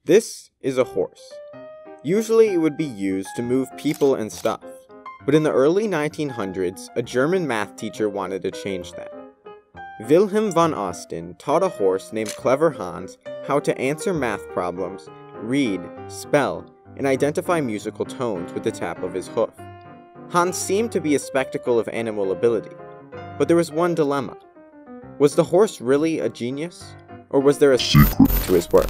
This is a horse. Usually it would be used to move people and stuff, but in the early 1900s, a German math teacher wanted to change that. Wilhelm von Osten taught a horse named Clever Hans how to answer math problems, read, spell, and identify musical tones with the tap of his hoof. Hans seemed to be a spectacle of animal ability, but there was one dilemma. Was the horse really a genius, or was there a secret to his work?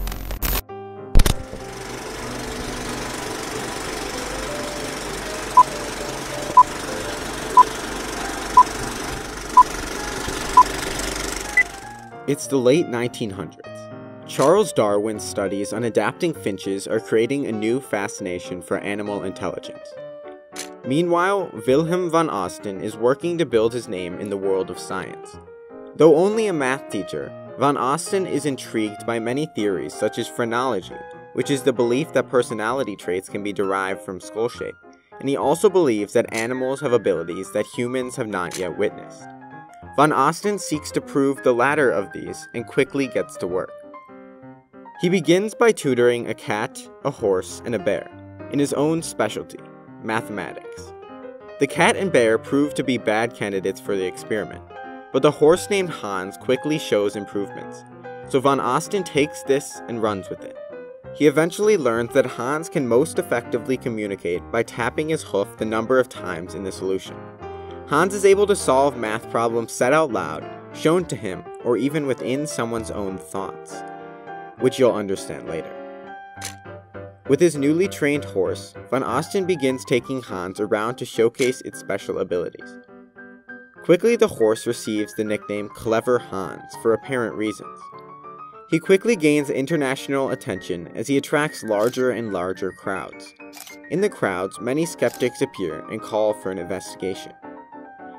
It's the late 1900s. Charles Darwin's studies on adapting finches are creating a new fascination for animal intelligence. Meanwhile, Wilhelm von Osten is working to build his name in the world of science. Though only a math teacher, von Osten is intrigued by many theories such as phrenology, which is the belief that personality traits can be derived from skull shape, and he also believes that animals have abilities that humans have not yet witnessed. Von Osten seeks to prove the latter of these and quickly gets to work. He begins by tutoring a cat, a horse, and a bear, in his own specialty, mathematics. The cat and bear prove to be bad candidates for the experiment, but the horse named Hans quickly shows improvements, so von Osten takes this and runs with it. He eventually learns that Hans can most effectively communicate by tapping his hoof the number of times in the solution. Hans is able to solve math problems said out loud, shown to him, or even within someone's own thoughts, which you'll understand later. With his newly trained horse, von Osten begins taking Hans around to showcase its special abilities. Quickly, the horse receives the nickname Clever Hans for apparent reasons. He quickly gains international attention as he attracts larger and larger crowds. In the crowds, many skeptics appear and call for an investigation.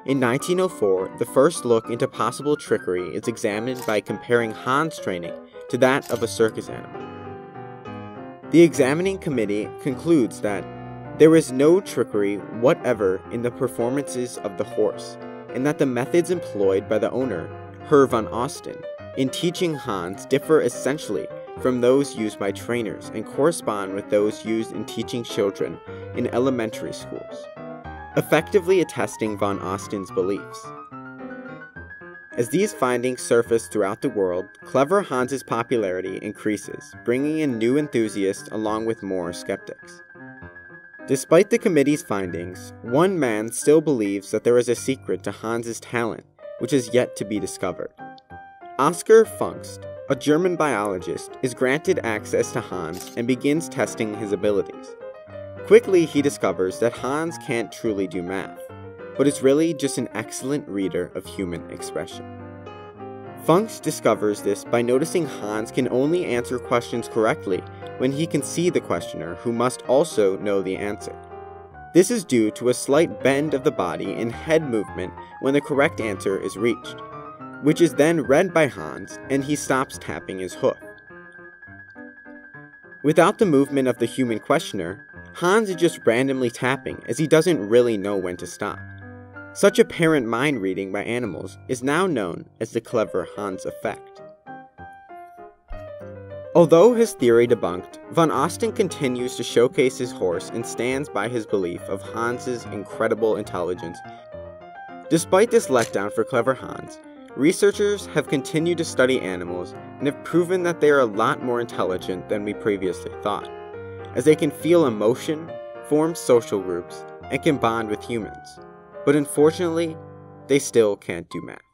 In 1904, the first look into possible trickery is examined by comparing Hans' training to that of a circus animal. The examining committee concludes that there is no trickery whatever in the performances of the horse, and that the methods employed by the owner, Herr von Osten, in teaching Hans differ essentially from those used by trainers and correspond with those used in teaching children in elementary schools, effectively attesting von Osten's beliefs. As these findings surface throughout the world, Clever Hans's popularity increases, bringing in new enthusiasts along with more skeptics. Despite the committee's findings, one man still believes that there is a secret to Hans's talent, which is yet to be discovered. Oskar Pfungst, a German biologist, is granted access to Hans and begins testing his abilities. Quickly, he discovers that Hans can't truly do math, but is really just an excellent reader of human expression. Pfungst discovers this by noticing Hans can only answer questions correctly when he can see the questioner, who must also know the answer. This is due to a slight bend of the body and head movement when the correct answer is reached, which is then read by Hans, and he stops tapping his hoof. Without the movement of the human questioner, Hans is just randomly tapping as he doesn't really know when to stop. Such apparent mind reading by animals is now known as the Clever Hans effect. Although his theory debunked, von Osten continues to showcase his horse and stands by his belief of Hans's incredible intelligence. Despite this letdown for Clever Hans, researchers have continued to study animals and have proven that they are a lot more intelligent than we previously thought, as they can feel emotion, form social groups, and can bond with humans. But unfortunately, they still can't do math.